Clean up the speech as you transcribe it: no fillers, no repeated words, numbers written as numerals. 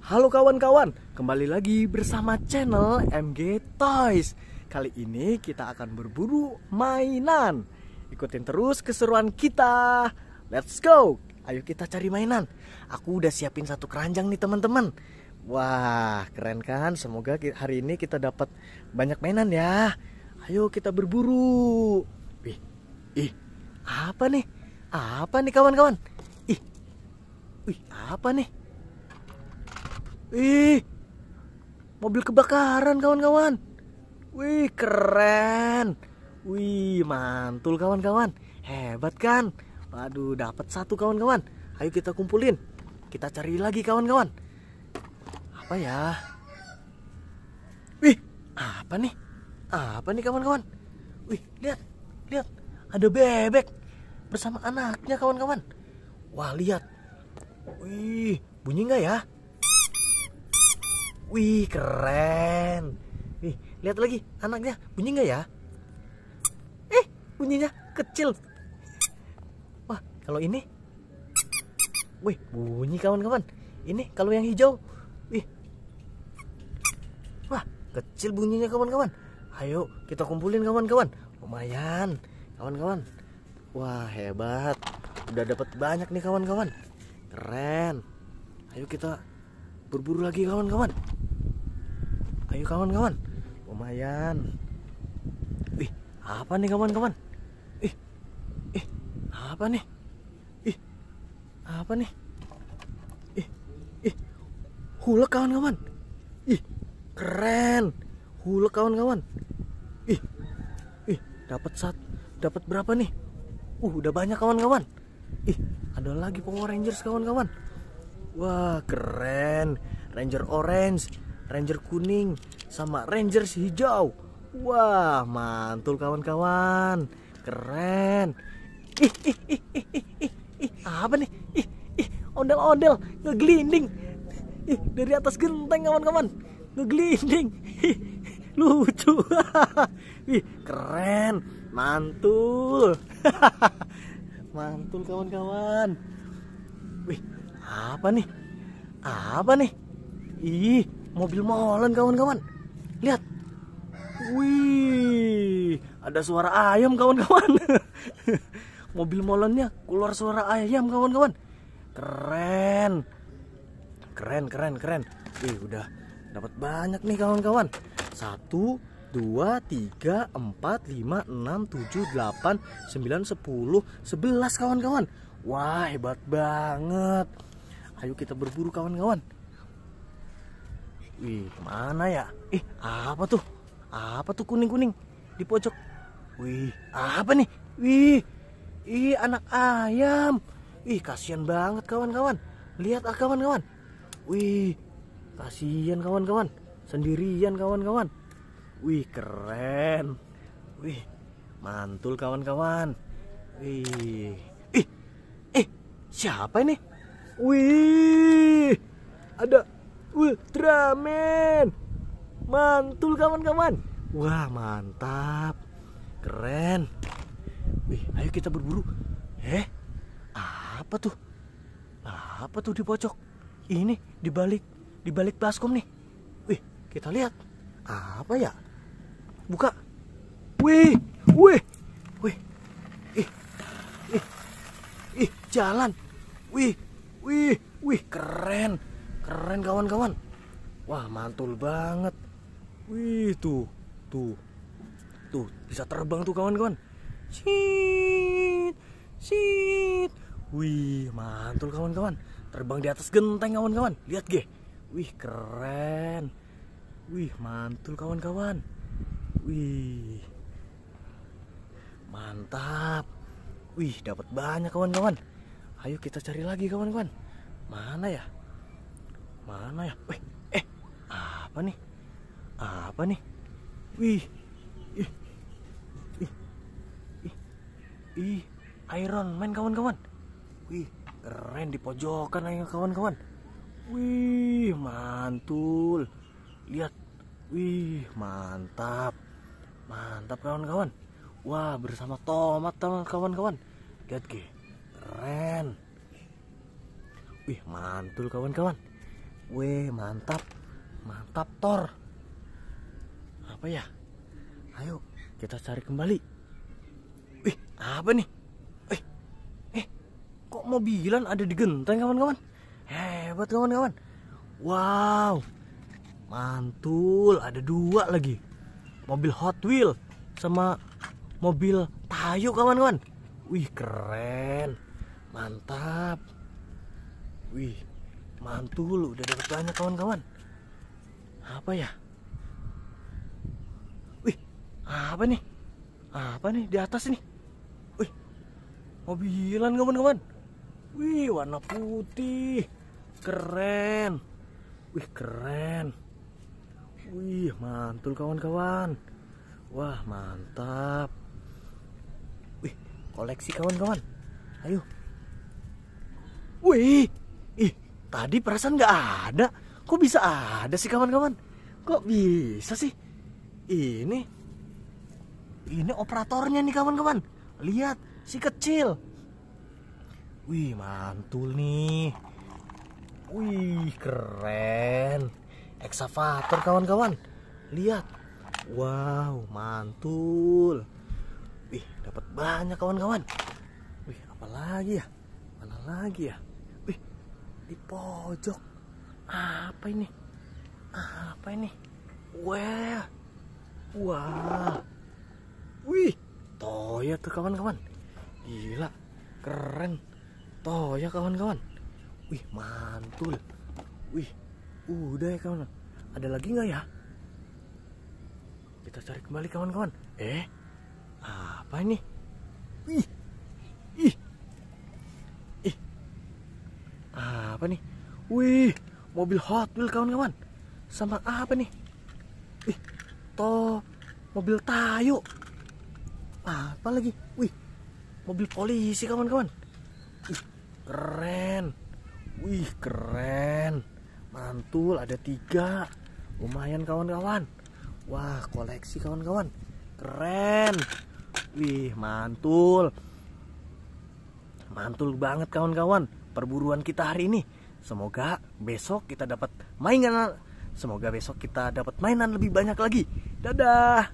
Halo kawan-kawan, kembali lagi bersama channel MG Toys. Kali ini kita akan berburu mainan. Ikutin terus keseruan kita. Let's go. Ayo kita cari mainan. Aku udah siapin satu keranjang nih teman-teman. Wah, keren kan? Semoga hari ini kita dapat banyak mainan ya. Ayo kita berburu. Apa nih? Apa nih kawan-kawan? Apa nih? Mobil kebakaran kawan-kawan. Wih, keren. Wih, mantul kawan-kawan. Hebat kan? Waduh, dapat satu kawan-kawan. Ayo kita kumpulin. Kita cari lagi kawan-kawan. Apa ya? Wih, apa nih? Apa nih kawan-kawan? Wih, lihat. Lihat, ada bebek bersama anaknya kawan-kawan. Wah, lihat. Wih, bunyi nggak ya? Wih, keren. Wih, lihat lagi anaknya, bunyi nggak ya? Bunyinya kecil. Wah, kalau ini, wih, bunyi kawan-kawan. Ini kalau yang hijau, wih, wah, kecil bunyinya kawan-kawan. Ayo kita kumpulin kawan-kawan. Lumayan, kawan-kawan. Wah, hebat. Udah dapat banyak nih kawan-kawan. Keren. Ayo kita berburu lagi kawan-kawan. Ayo kawan-kawan. Lumayan. Wih, apa nih kawan-kawan? Apa nih? Apa nih? Hulek kawan-kawan. Keren. Hulek kawan-kawan. Dapat berapa nih? Udah banyak kawan-kawan. Ada lagi Power Rangers kawan-kawan. Wah, keren. Ranger orange, Ranger kuning, sama Rangers hijau. Wah, mantul kawan-kawan. Keren. Apa nih? Ondel-ondel ngeglinding. Dari atas genteng kawan-kawan. Ngeglinding. Lucu. Keren. Mantul. Mantul kawan-kawan. Wih, apa nih? Apa nih? Mobil molen kawan-kawan. Lihat. Wih, ada suara ayam kawan-kawan. Mobil molennya keluar suara ayam kawan-kawan. Keren. Keren. Wih, udah dapat banyak nih kawan-kawan. 1, 2, 3, 4, 5, 6, 7, 8, 9, 10, 11 kawan-kawan. Wah, hebat banget. Ayo kita berburu kawan-kawan. Wih, mana ya? Apa tuh? Apa tuh kuning-kuning di pojok? Wih, apa nih? Wih, anak ayam. Wih, kasihan banget kawan-kawan. Lihat kawan-kawan. Wih, kasihan kawan-kawan. Sendirian kawan-kawan. Wih, keren. Wih, mantul kawan-kawan. Wih. Siapa ini? Wih, ada Ultraman. Mantul kawan-kawan. Wah, mantap. Keren. Wih, ayo kita berburu. Apa tuh? Apa tuh di pojok? Ini di balik baskom nih. Wih, kita lihat. Apa ya? Buka. Wih. Jalan. Wih, keren. Keren kawan-kawan. Wah, mantul banget. Wih, tuh. Bisa terbang tuh kawan-kawan. Shit. Wih, mantul kawan-kawan. Terbang di atas genteng kawan-kawan. Lihat ge. Wih, keren. Wih, mantul kawan-kawan. Wih, mantap. Wih, dapat banyak kawan-kawan. Ayo kita cari lagi kawan-kawan. Mana ya? Wih, apa nih? Wih, Iron Man kawan-kawan. Wih, keren di pojokan aja kawan-kawan. Wih, mantul. Lihat. Wih, mantap kawan-kawan. Wah, bersama tomat kawan-kawan. Lihat ge, keren. Wih, mantul kawan-kawan. Weh, mantap. Mantap, Thor. Apa ya? Ayo, kita cari kembali. Wih, apa nih? Kok mobilan ada di genteng, kawan-kawan? Hebat, kawan-kawan. Wow. Mantul, ada 2 lagi. Mobil Hot Wheel sama mobil Tayo, kawan-kawan. Wih, keren. Mantap. Wih, mantul, udah dapat banyak, kawan-kawan. Apa ya? Wih, apa nih? Apa nih di atas nih? Wih, mobilan, kawan-kawan. Wih, warna putih. Keren. Wih, keren. Wih, mantul, kawan-kawan. Wah, mantap. Wih, koleksi, kawan-kawan. Ayo. Wih, tadi perasaan nggak ada. Kok bisa ada sih, kawan-kawan? Kok bisa sih? Ini operatornya nih, kawan-kawan. Lihat, si kecil. Wih, mantul nih. Wih, keren. Ekskavator, kawan-kawan. Lihat. Wow, mantul. Wih, dapat banyak, kawan-kawan. Wih, apa lagi ya? Mana lagi ya? Wih, di pojok. Apa ini? Apa ini? Wah. Wah. Wih, Toya tuh, kawan-kawan. Gila, keren. Toya, kawan-kawan. Wih, mantul. Wih, udah ya, kawan. Ada lagi nggak ya? Kita cari kembali, kawan-kawan. Apa ini? Apa nih? Wih, mobil Hot Wheels, kawan-kawan. Sama apa nih? Wih, mobil Tayo. Apa lagi? Wih, mobil polisi, kawan-kawan. Wih, keren. Wih, keren. Mantul, ada 3. Lumayan, kawan-kawan. Wah, koleksi, kawan-kawan. Keren. Wih, mantul. Mantul banget, kawan-kawan. Perburuan kita hari ini. Semoga besok kita dapat mainan lebih banyak lagi. Dadah.